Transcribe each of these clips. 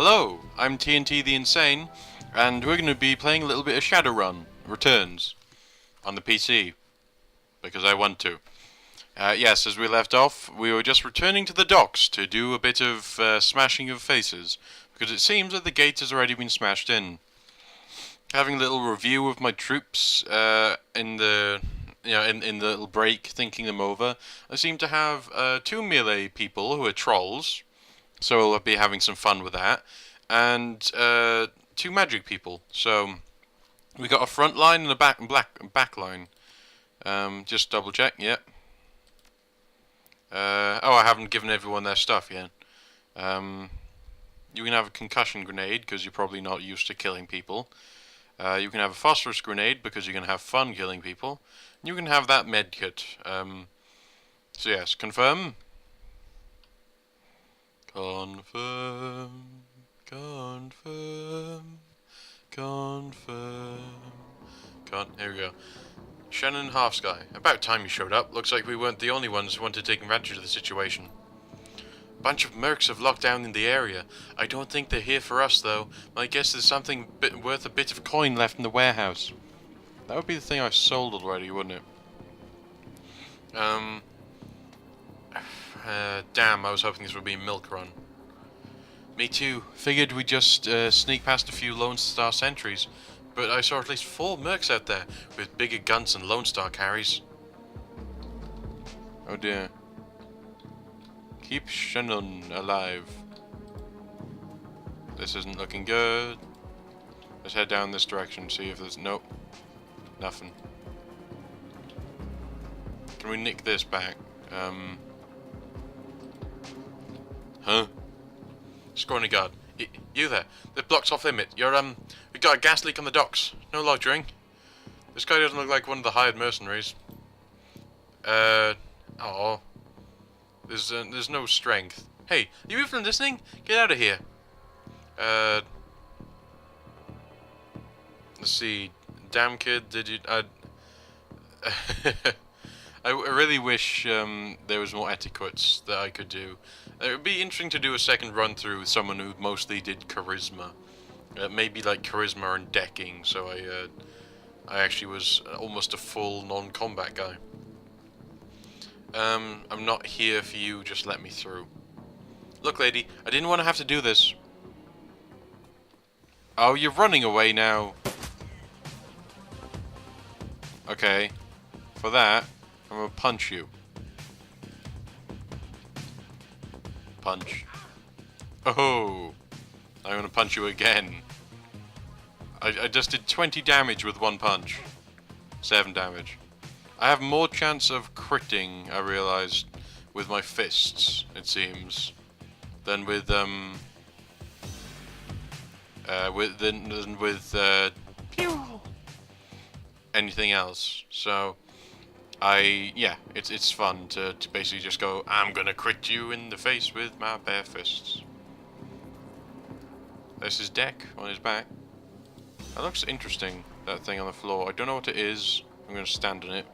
Hello, I'm TNT the Insane, and we're going to be playing a little bit of Shadowrun Returns on the PC, because I want to. Yes, as we left off, we were just returning to the docks to do a bit of smashing of faces, because it seems that the gate has already been smashed in. Having a little review of my troops in the in the little break, thinking them over, I seem to have two melee people who are trolls, so we'll be having some fun with that, and two magic people. So we got a front line and a back line. Just double check. Yep. Oh, I haven't given everyone their stuff yet. You can have a concussion grenade because you're probably not used to killing people. You can have a phosphorus grenade because you're going to have fun killing people. You can have that med kit. So yes, confirm. Confirm. Confirm. Confirm. Here we go. Shannon Halfsky. About time you showed up. Looks like we weren't the only ones who wanted to take advantage of the situation. Bunch of mercs have locked down in the area. I don't think they're here for us, though. My guess there's something worth a bit of coin left in the warehouse. That would be the thing I sold already, wouldn't it? Damn, I was hoping this would be a milk run. Me too. Figured we'd just sneak past a few Lone Star sentries. But I saw at least 4 mercs out there, with bigger guns than Lone Star carries. Oh dear. Keep Shannon alive. This isn't looking good. Let's head down this direction, see if there's... Nope. Nothing. Can we nick this back? Huh? Scrawny guard. You there. The block's off limit. You're, we got a gas leak on the docks. No loitering. This guy doesn't look like one of the hired mercenaries. Oh. There's no strength. Hey, are you even listening? Get out of here. Let's see. Damn kid, did you... I really wish there was more etiquettes that I could do. It would be interesting to do a second run through with someone who mostly did charisma. Maybe like charisma and decking, so I actually was almost a full non-combat guy. I'm not here for you, just let me through. Look, lady, I didn't want to have to do this. Oh, you're running away now. Okay. For that, I'm gonna punch you. Punch. Oh! I'm gonna punch you again. I just did 20 damage with one punch. 7 damage. I have more chance of critting, I realized, with my fists, it seems, than with pew, anything else. So, yeah, it's fun to basically just go, I'm gonna crit you in the face with my bare fists. There's his deck on his back. That looks interesting, that thing on the floor. I don't know what it is. I'm gonna stand on it.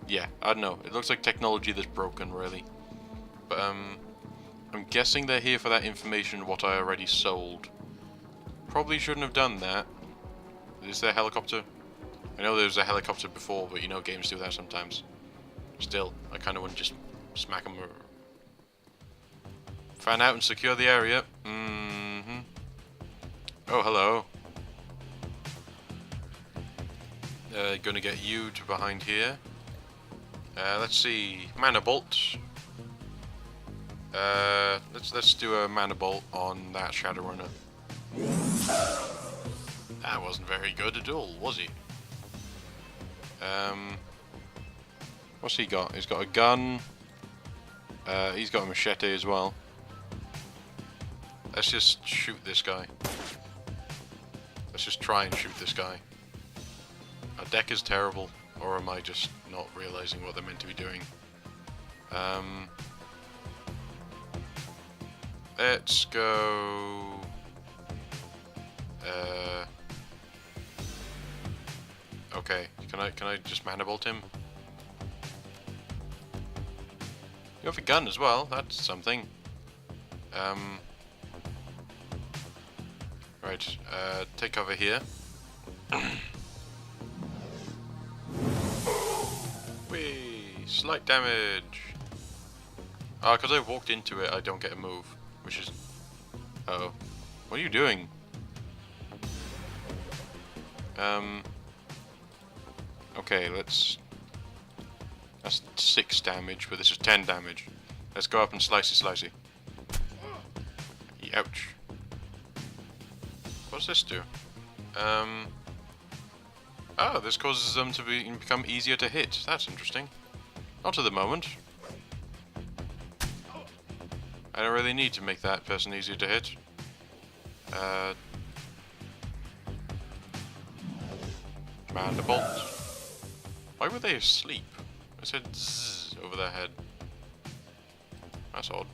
Yeah, I don't know. It looks like technology that's broken, really. But, I'm guessing they're here for that information, what I already sold. Probably shouldn't have done that. Is there a helicopter? I know there was a helicopter before, but you know games do that sometimes. Still, I kind of want to just smack them. Fan out and secure the area. Mm-hmm. Oh, hello. Gonna get you to behind here. Let's see, mana bolt. Let's do a mana bolt on that Shadowrunner. That wasn't very good at all, was he? What's he got? He's got a gun. He's got a machete as well. Let's just shoot this guy. Let's just try and shoot this guy. Our deck is terrible, or am I just not realizing what they're meant to be doing? Let's go... Okay, can I just mana bolt him? You have a gun as well, that's something. Right, take cover here. Whee! Slight damage! Ah, because I walked into it, I don't get a move. Which is... Uh-oh. What are you doing? Okay, let's... That's 6 damage, but this is 10 damage. Let's go up and slicey. Ouch. What's this do? Oh, this causes them to become easier to hit. That's interesting. Not at the moment. I don't really need to make that person easier to hit. Mandible. Why were they asleep? I said zzz over their head. That's odd.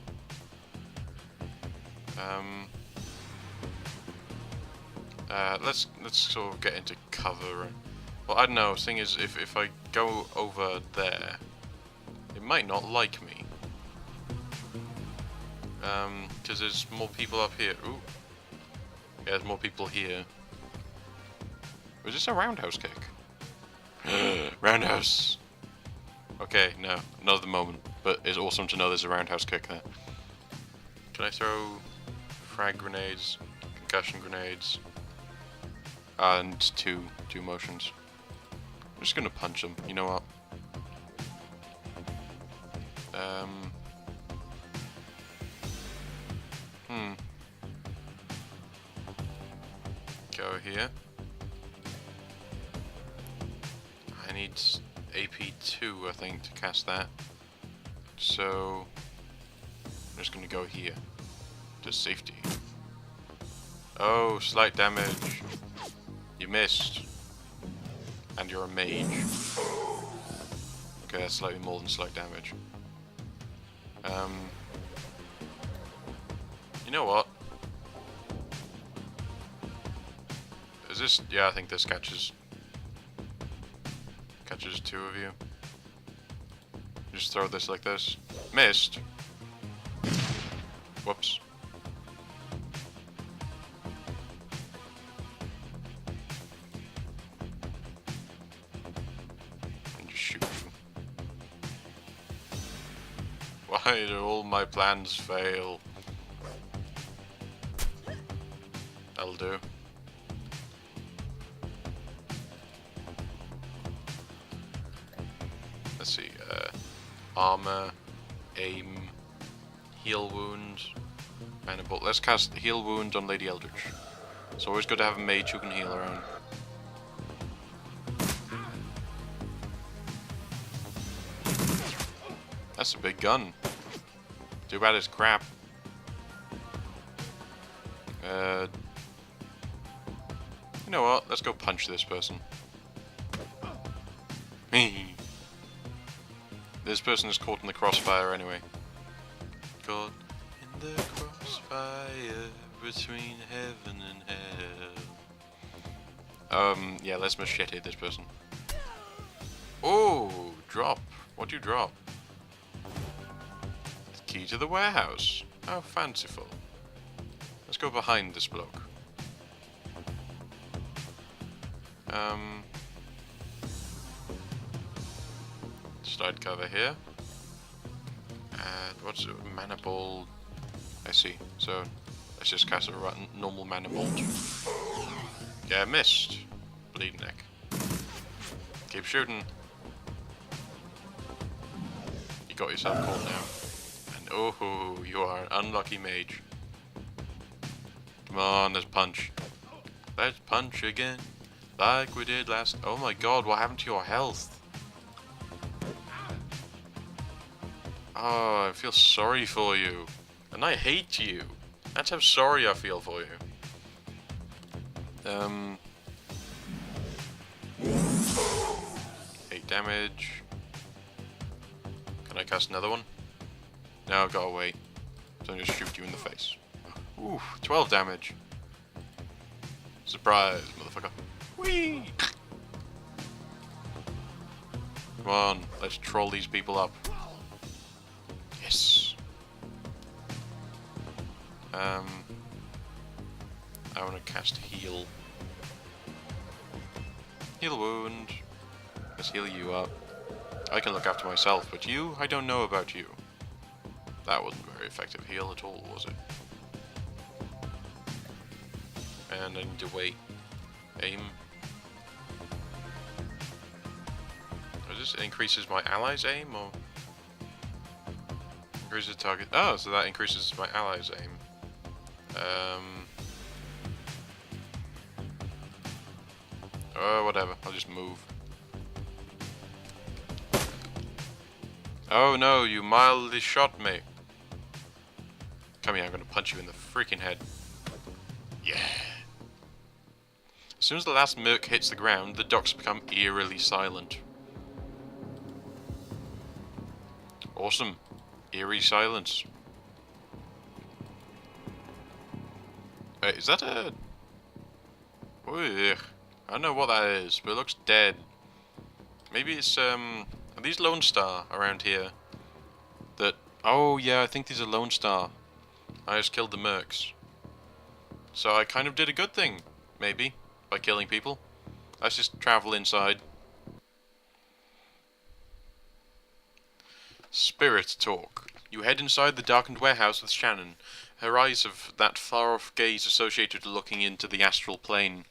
Let's sort of get into cover. Well, I don't know. Thing is, if I go over there, it might not like me. Because there's more people up here. Ooh. Yeah, there's more people here. Was this a roundhouse kick? Roundhouse! Okay, no, not at the moment. But it's awesome to know there's a roundhouse kick there. Can I throw frag grenades, concussion grenades, and two motions? I'm just gonna punch them, you know what? Go here. I need AP2, I think, to cast that. So I'm just gonna go here to safety. Oh, slight damage. You missed. And you're a mage. Okay, that's slightly more than slight damage. You know what? Is this... Yeah, I think this catches 2 of you. Just throw this like this. Missed. Whoops. And just shoot you. Why do all my plans fail? That'll do. Let's see, armor, aim, heal wound, mandible. Let's cast heal wound on Lady Eldritch. It's always good to have a mage who can heal around. That's a big gun. Too bad it's crap. You know what? Let's go punch this person. This person is caught in the crossfire anyway. Caught in the crossfire between heaven and hell. Yeah, let's machete this person. Oh, drop. What do you drop? The key to the warehouse. How fanciful. Let's go behind this bloke. Slide cover here. And what's it? Mana ball? I see. So let's just cast a normal mana bolt. Yeah, missed. Bleed neck. Keep shooting. You got yourself caught now. And oh, you are an unlucky mage. Come on, let's punch. Let's punch again. Like we did last... Oh my god, what happened to your health? Oh, I feel sorry for you. And I hate you. That's how sorry I feel for you. 8 damage. Can I cast another one? No, go away. So I'm gonna shoot you in the face. Ooh, 12 damage. Surprise, motherfucker. Whee! Come on, let's troll these people up. Yes. I want to cast heal. Heal wound. Let's heal you up. I can look after myself, but you, I don't know about you. That wasn't a very effective heal at all, was it? And I need to wait. Aim. Does this increases my allies' aim, or increases the target? Oh, so that increases my allies' aim. Oh, whatever. I'll just move. Oh no, you mildly shot me. Come here, I'm gonna punch you in the freaking head. Yeah. As soon as the last merc hits the ground, the docks become eerily silent. Awesome. Eerie silence. Wait, is that a... Ugh. I don't know what that is, but it looks dead. Maybe it's, are these Lone Star around here? That... Oh, yeah, I think these are Lone Star. I just killed the mercs. So I kind of did a good thing, maybe, by killing people. Let's just travel inside. Spirit talk. You head inside the darkened warehouse with Shannon. Her eyes have that far-off gaze associated with looking into the astral plane.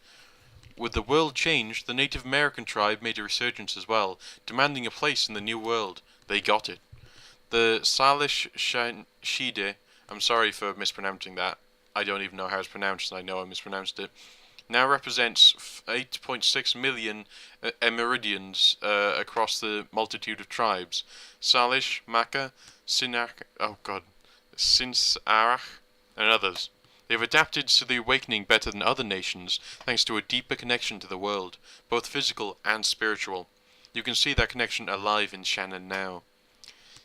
With the world changed, the Native American tribe made a resurgence as well, demanding a place in the new world. They got it. The Salish Shide, I'm sorry for mispronouncing that. I don't even know how it's pronounced, and I know I mispronounced it. Now represents 8.6 million Emeridians across the multitude of tribes. Salish, Maka, Sinak, Sinsarach, and others. They have adapted to the awakening better than other nations, thanks to a deeper connection to the world, both physical and spiritual. You can see that connection alive in Shannon now.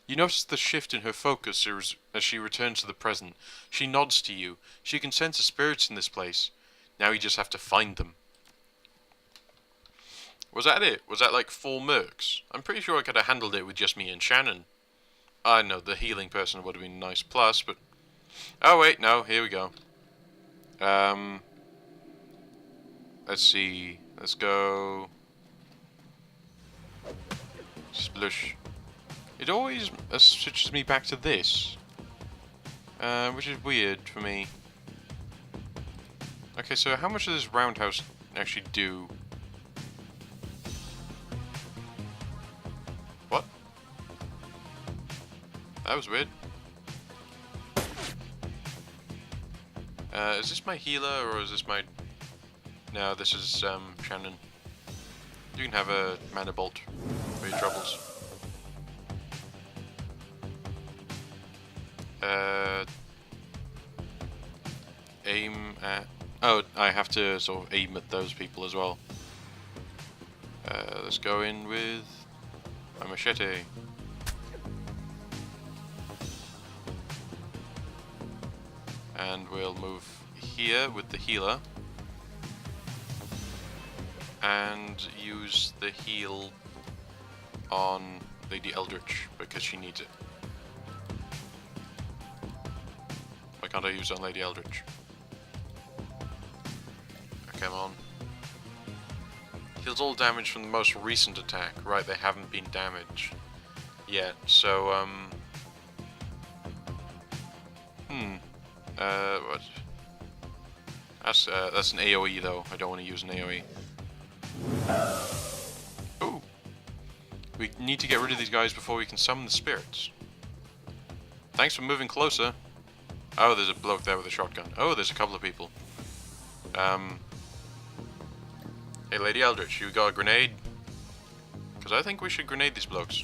You notice the shift in her focus as she returns to the present. She nods to you. She can sense the spirits in this place. Now you just have to find them. Was that it? Was that like 4 mercs? I'm pretty sure I could have handled it with just me and Shannon. I know, the healing person would have been a nice plus, but... Oh wait, no, here we go. Let's see. Let's go... Splush. It always switches me back to this. Which is weird for me. Okay, so how much does this roundhouse actually do? What? That was weird. Is this my healer, or is this my... No, this is, Shannon. You can have a mana bolt for your troubles. Aim at... Oh, I have to sort of aim at those people as well. Let's go in with my machete. And we'll move here with the healer. And use the heal on Lady Eldritch because she needs it. Why can't I use it on Lady Eldritch? Come on. Heals all damage from the most recent attack. Right, they haven't been damaged yet, so, what? That's an AoE, though. I don't want to use an AoE. Ooh! We need to get rid of these guys before we can summon the spirits. Thanks for moving closer. Oh, there's a bloke there with a shotgun. Oh, there's a couple of people. Hey, Lady Eldritch, you got a grenade? Because I think we should grenade these blokes.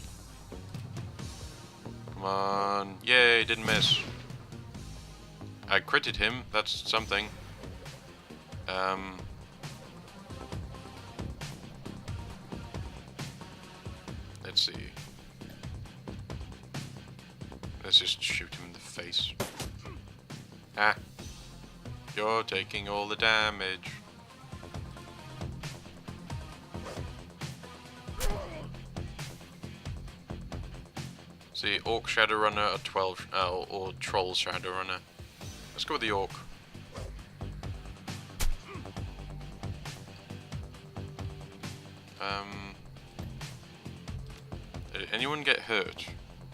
Come on. Yay, didn't miss. I critted him. That's something. Let's see. Let's just shoot him in the face. Ah. You're taking all the damage. See, Orc Shadowrunner or 12, or Troll Shadowrunner. Let's go with the Orc. Did anyone get hurt?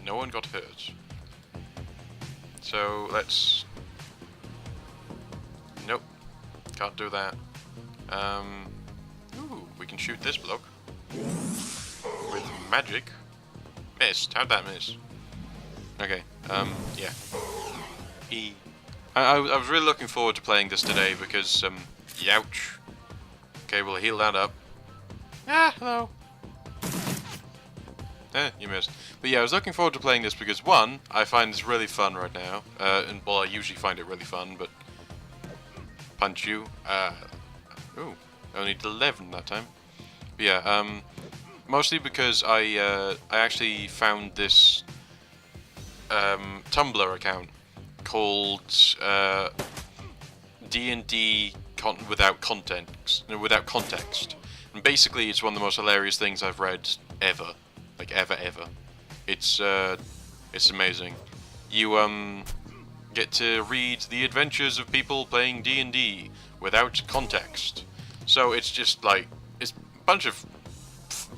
No one got hurt. So let's... Nope. Can't do that. Ooh, we can shoot this bloke. With magic. Missed. How'd that miss? Okay, yeah. I was really looking forward to playing this today because, youch. Okay, we'll heal that up. Ah, hello. You missed. But yeah, I was looking forward to playing this because, one, I find this really fun right now. And, well, I usually find it really fun, but... Punch you. Ooh, only did 11 that time. But yeah, mostly because I actually found this Tumblr account called D&D without context. And basically, it's one of the most hilarious things I've read ever, like ever. It's amazing. You get to read the adventures of people playing D&D without context. So it's just like it's a bunch of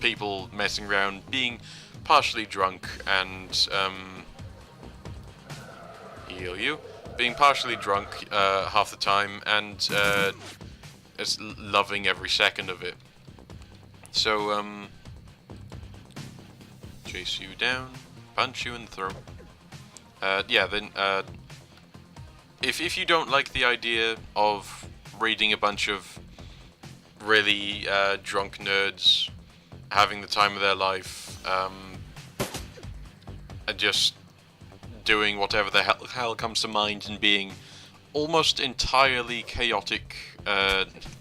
people messing around, being partially drunk and heal you, being partially drunk half the time and just loving every second of it. So chase you down, punch you in the throat. Yeah, then if you don't like the idea of reading a bunch of really drunk nerds having the time of their life, and just doing whatever the hell comes to mind and being almost entirely chaotic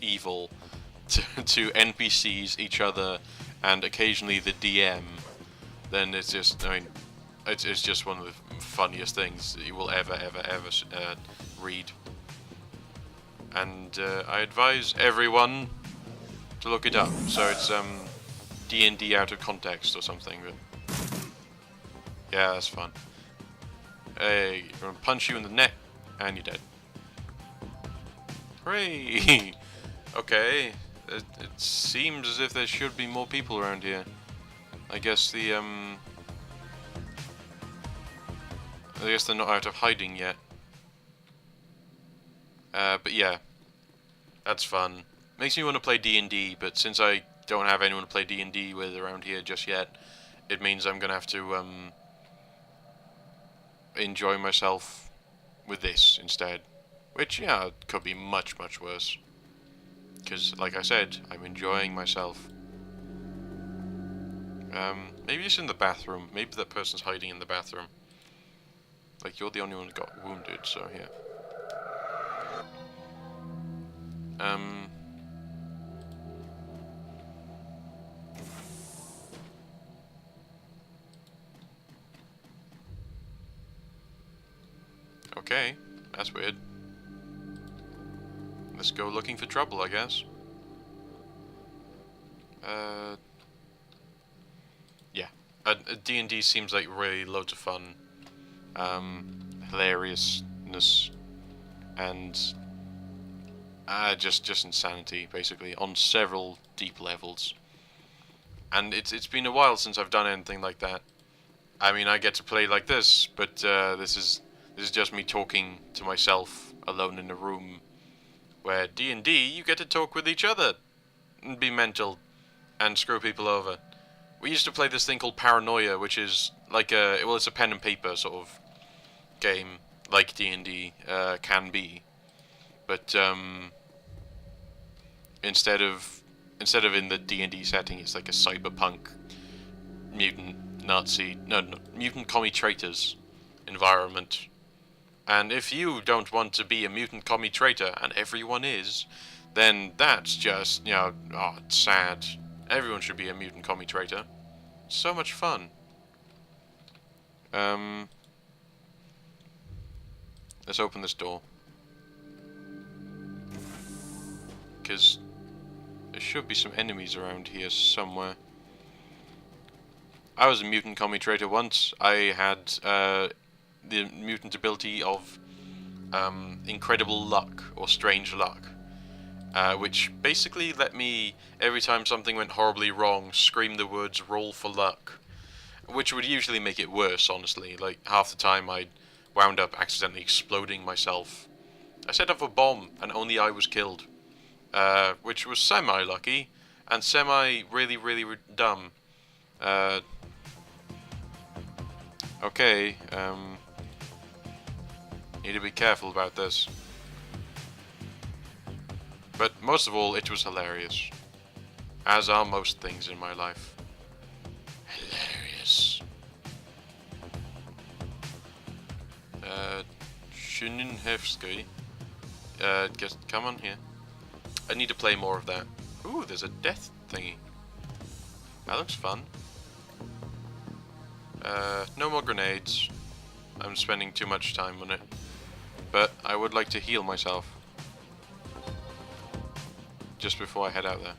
evil to NPCs, each other, and occasionally the DM, then it's just, I mean, it's just one of the funniest things that you will ever read. And I advise everyone to look it up. So it's D&D out of context or something. But yeah, that's fun. Hey, I'm gonna punch you in the neck, and you're dead. Hooray! Okay, it seems as if there should be more people around here. I guess the I guess they're not out of hiding yet. But yeah, that's fun. Makes me want to play D&D, but since I don't have anyone to play D&D with around here just yet, it means I'm gonna have to enjoy myself with this instead. Which, yeah, could be much worse. Because, like I said, I'm enjoying myself. Maybe it's in the bathroom. Maybe that person's hiding in the bathroom. Like, you're the only one who got wounded, so yeah. Okay, that's weird. Let's go looking for trouble, I guess. Yeah. D&D seems like really loads of fun. Hilariousness. And just insanity, basically, on several deep levels. And it's been a while since I've done anything like that. I mean, I get to play like this, but this is just me talking to myself alone in a room. Where D&D, you get to talk with each other and be mental and screw people over. We used to play this thing called Paranoia, which is like it's a pen and paper sort of game, like D&D can be. But instead of in the D&D setting, it's like a cyberpunk mutant Nazi, mutant commie traitors environment. And if you don't want to be a mutant commie traitor, and everyone is, then that's just, it's sad. Everyone should be a mutant commie traitor. So much fun. Let's open this door. Because there should be some enemies around here somewhere. I was a mutant commie traitor once. I had the mutant ability of incredible luck or strange luck, which basically let me, every time something went horribly wrong, scream the words "roll for luck," which would usually make it worse, honestly. Like, half the time I'd wound up accidentally exploding myself. I set off a bomb, and only I was killed. Which was semi-lucky, and really dumb. Okay, need to be careful about this. But most of all, it was hilarious. As are most things in my life. Hilarious. Shuninhevsky. Come on here. I need to play more of that. Ooh, there's a death thingy. That looks fun. No more grenades. I'm spending too much time on it. But I would like to heal myself. Just before I head out there.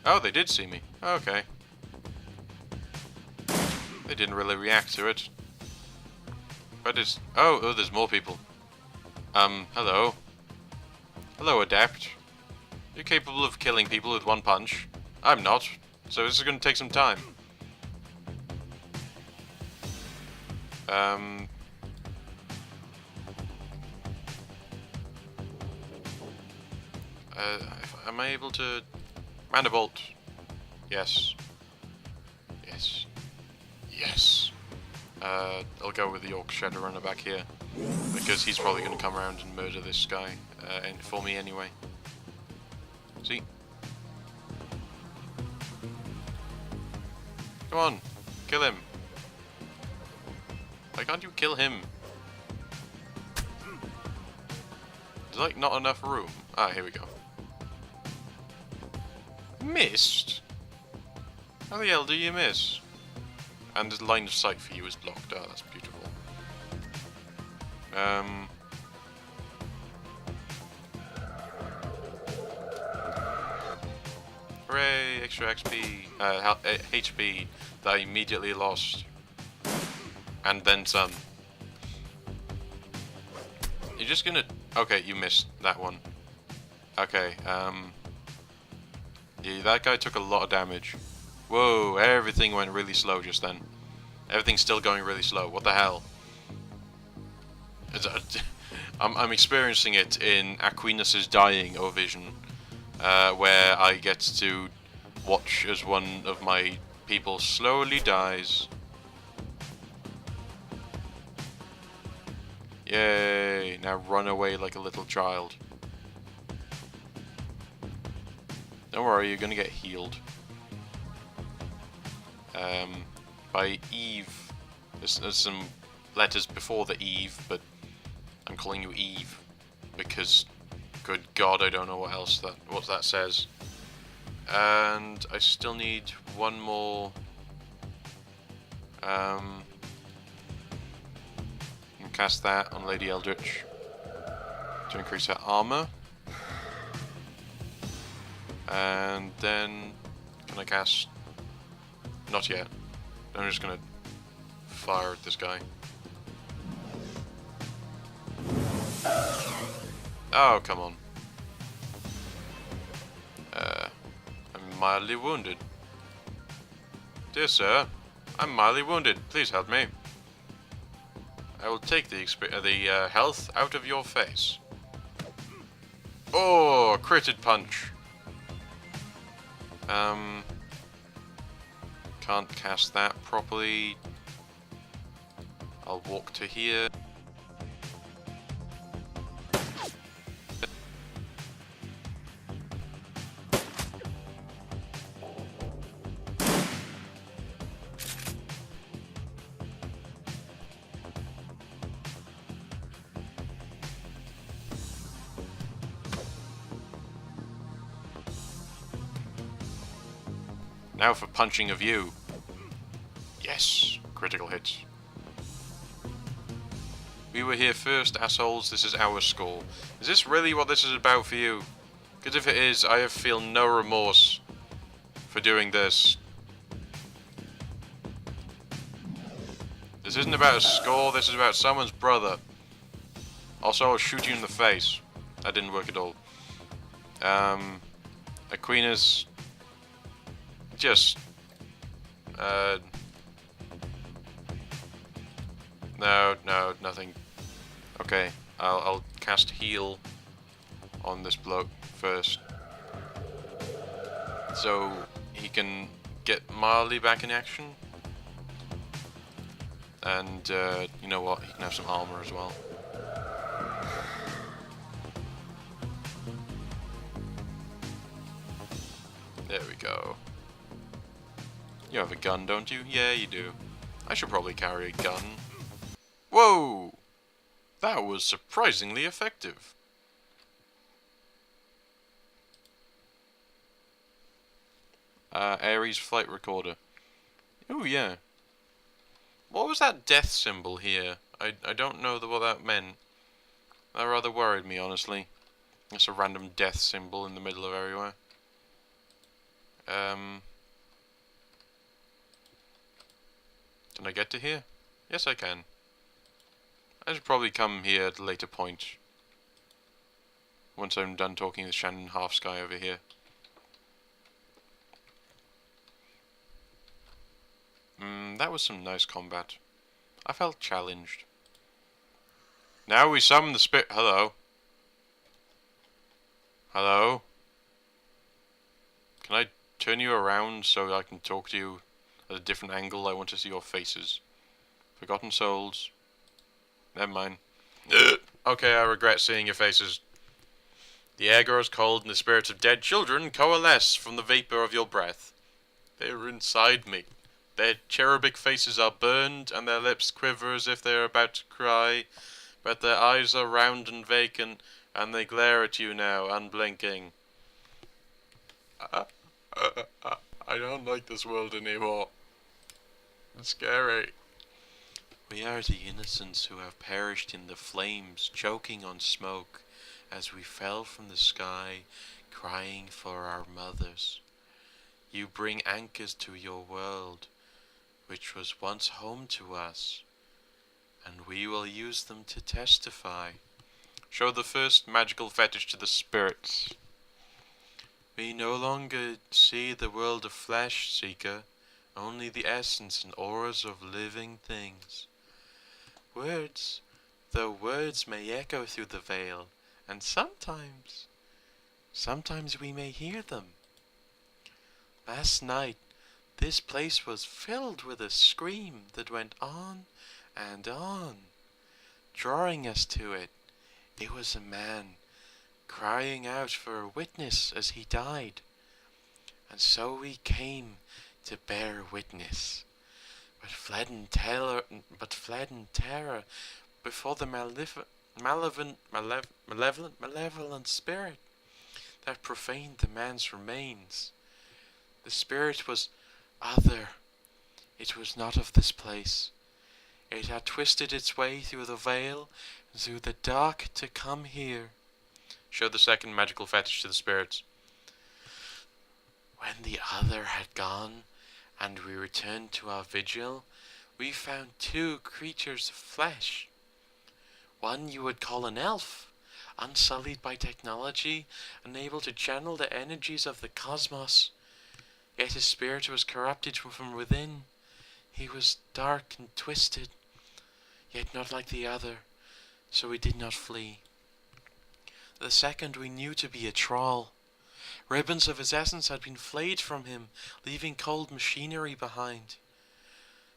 Oh, they did see me. Okay. They didn't really react to it. But it's... Oh, there's more people. Hello. Hello, Adept. You're capable of killing people with one punch. I'm not, so this is going to take some time. Am I able to... Mandibolt. Yes. Yes. Yes. I'll go with the Orc Shadowrunner back here. Because he's probably going to come around and murder this guy. And for me anyway. See? Come on. Kill him. Why can't you kill him? There's like not enough room. Ah, here we go. Missed? How the hell do you miss? And the line of sight for you is blocked. Oh, that's beautiful. Hooray! Extra XP, HP that I immediately lost. And then some. You're just gonna... Okay, you missed that one. Okay, yeah, that guy took a lot of damage. Whoa, everything went really slow just then. Everything's still going really slow. What the hell? I'm experiencing it in Aquinas' Dying O Vision, where I get to watch as one of my people slowly dies. Yay, now run away like a little child. Don't worry, you're gonna get healed. By Eve. There's some letters before the Eve, but I'm calling you Eve because, good God, I don't know what that says. And I still need one more. Cast that on Lady Eldritch to increase her armor. And then can I cast? Not yet. I'm just gonna fire at this guy. Oh, come on. I'm mildly wounded. Dear sir, I'm mildly wounded. Please help me. I will take the health out of your face. Oh, critted punch. Can't cast that properly. I'll walk to here. Now for punching of you. Yes, critical hits. We were here first, assholes. This is our score. Is this really what this is about for you? Because if it is, I feel no remorse for doing this. This isn't about a score, this is about someone's brother. Also, I'll shoot you in the face. that didn't work at all. Aquinas just no, nothing. Okay, I'll cast heal on this bloke first, so he can get mildly back in action. And you know what? He can have some armor as well. There we go. You have a gun, don't you? Yeah, you do. I should probably carry a gun. Whoa! That was surprisingly effective. Ares flight recorder. Oh yeah. What was that death symbol here? I don't know what that meant. That rather worried me, honestly. It's a random death symbol in the middle of everywhere. Can I get to here? Yes, I can. I should probably come here at a later point. Once I'm done talking with Shannon Half-Sky over here. That was some nice combat. I felt challenged. Now we summon the spirit. Hello. Hello. Can I turn you around so I can talk to you at a different angle? I want to see your faces. Forgotten souls. Never mind. Okay, I regret seeing your faces. The air grows cold and the spirits of dead children coalesce from the vapor of your breath. They are inside me. Their cherubic faces are burned and their lips quiver as if they are about to cry, but their eyes are round and vacant and they glare at you now, unblinking. I don't like this world anymore. It's scary. We are the innocents who have perished in the flames, choking on smoke, as we fell from the sky, crying for our mothers. You bring anchors to your world, which was once home to us, and we will use them to testify. Show the first magical fetish to the spirits. We no longer see the world of flesh, Seeker, only the essence and auras of living things. Words, though words may echo through the veil, and sometimes we may hear them. Last night, this place was filled with a scream that went on and on, drawing us to it. It was a man crying out for a witness as he died, and so we came to bear witness, but fled in terror before the malevolent spirit that profaned the man's remains. The spirit was other. It was not of this place. It had twisted its way through the veil and through the dark to come here. Show the second magical fetish to the spirits. When the other had gone, and we returned to our vigil, we found two creatures of flesh. One you would call an elf, unsullied by technology, and able to channel the energies of the cosmos. Yet his spirit was corrupted from within. He was dark and twisted, yet not like the other, so we did not flee. The second we knew to be a troll. Ribbons of his essence had been flayed from him, leaving cold machinery behind.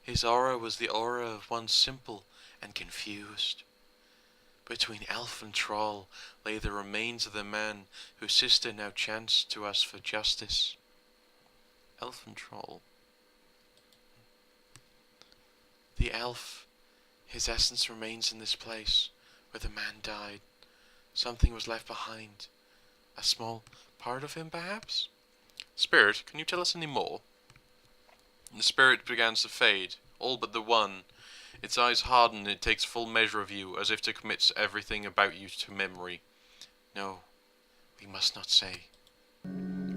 His aura was the aura of one simple and confused. Between elf and troll lay the remains of the man whose sister now chants to us for justice. Elf and troll. The elf, his essence remains in this place where the man died. Something was left behind. A small part of him, perhaps? Spirit, can you tell us any more? The spirit begins to fade, all but the one. Its eyes harden and it takes full measure of you, as if to commit everything about you to memory. No, we must not say.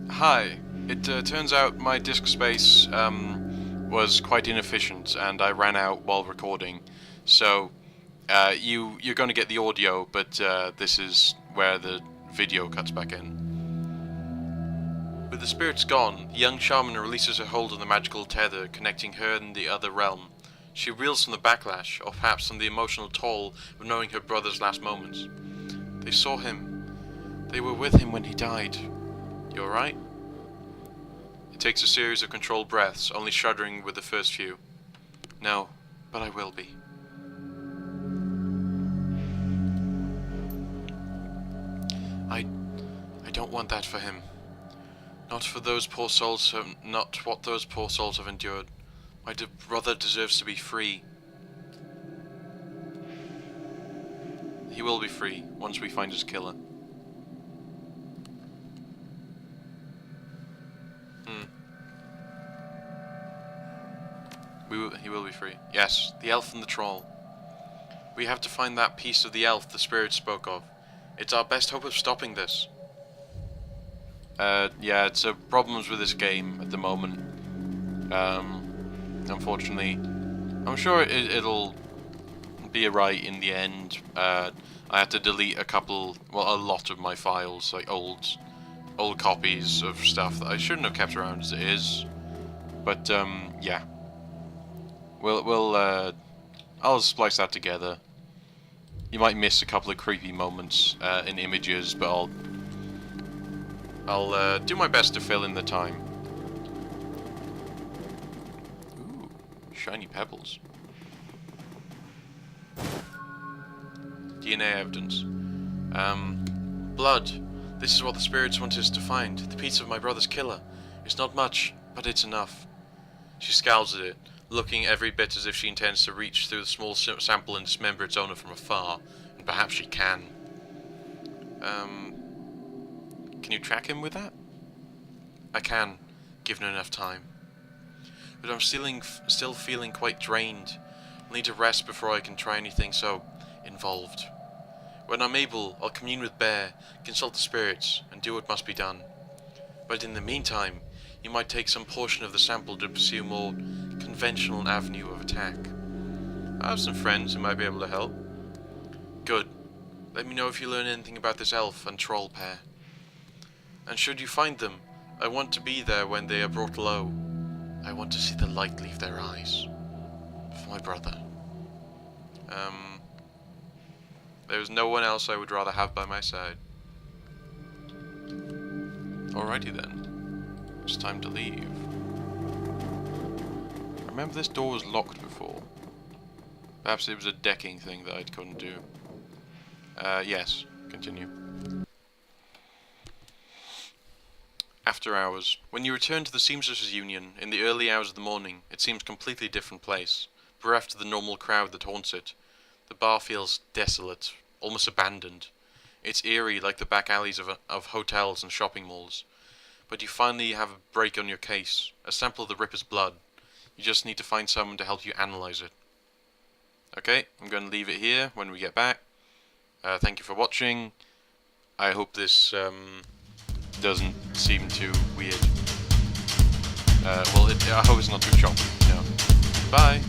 Hi. It turns out my disk space was quite inefficient and I ran out while recording. So You're going to get the audio, but this is where the video cuts back in. With the spirits gone, the young shaman releases her hold on the magical tether connecting her and the other realm. She reels from the backlash, or perhaps from the emotional toll of knowing her brother's last moments. They saw him. They were with him when he died. You alright? It takes a series of controlled breaths, only shuddering with the first few. No, but I will be. I don't want that for him. Not for those poor souls, not what those poor souls have endured. My brother deserves to be free. He will be free once we find his killer. He will be free. Yes, the elf and the troll. We have to find that piece of the elf the spirit spoke of. It's our best hope of stopping this. Yeah, it's problems with this game at the moment. Unfortunately, I'm sure it'll be alright in the end. I had to delete a lot of my files, like old copies of stuff that I shouldn't have kept around as it is. But yeah, I'll splice that together. You might miss a couple of creepy moments in images, but I'll do my best to fill in the time. Ooh, shiny pebbles. DNA evidence. Blood. This is what the spirits want us to find. The piece of my brother's killer. It's not much, but it's enough. She scowls at it, looking every bit as if she intends to reach through the small sample and dismember its owner from afar. And perhaps she can. Can you track him with that? I can, given enough time. But I'm still feeling quite drained. I'll need to rest before I can try anything so involved. When I'm able, I'll commune with Bear, consult the spirits, and do what must be done. But in the meantime, you might take some portion of the sample to pursue a more conventional avenue of attack. I have some friends who might be able to help. Good. Let me know if you learn anything about this elf and troll pair. And should you find them, I want to be there when they are brought low. I want to see the light leave their eyes. For my brother. There's no one else I would rather have by my side. Alrighty then. It's time to leave. I remember this door was locked before. Perhaps it was a decking thing that I couldn't do. Yes. Continue. After hours. When you return to the Seamsters' Union in the early hours of the morning, it seems a completely different place, bereft of the normal crowd that haunts it. The bar feels desolate, almost abandoned. It's eerie like the back alleys of hotels and shopping malls. But you finally have a break on your case, a sample of the Ripper's blood. You just need to find someone to help you analyze it. Okay, I'm going to leave it here when we get back. Thank you for watching. I hope this doesn't seem too weird. I hope it's not too choppy. Yeah. Bye!